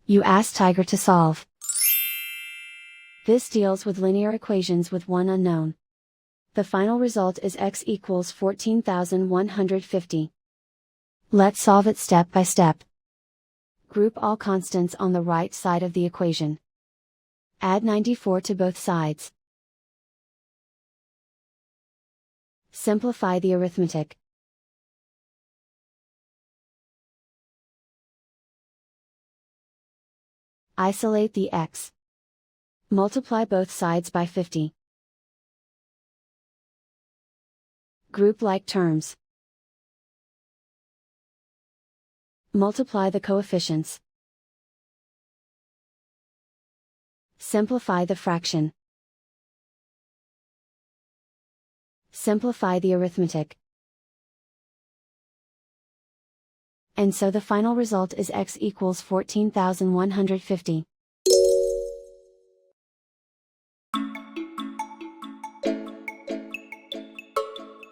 You ask Tiger to solve. This deals with linear equations with one unknown. The final result is x equals 14,150. Let's solve it step by step. Group all constants on the right side of the equation. Add 94 to both sides. Simplify the arithmetic. Isolate the x. Multiply both sides by 50. Group like terms. Multiply the coefficients. Simplify the fraction. Simplify the arithmetic. And so the final result is x equals 14,150.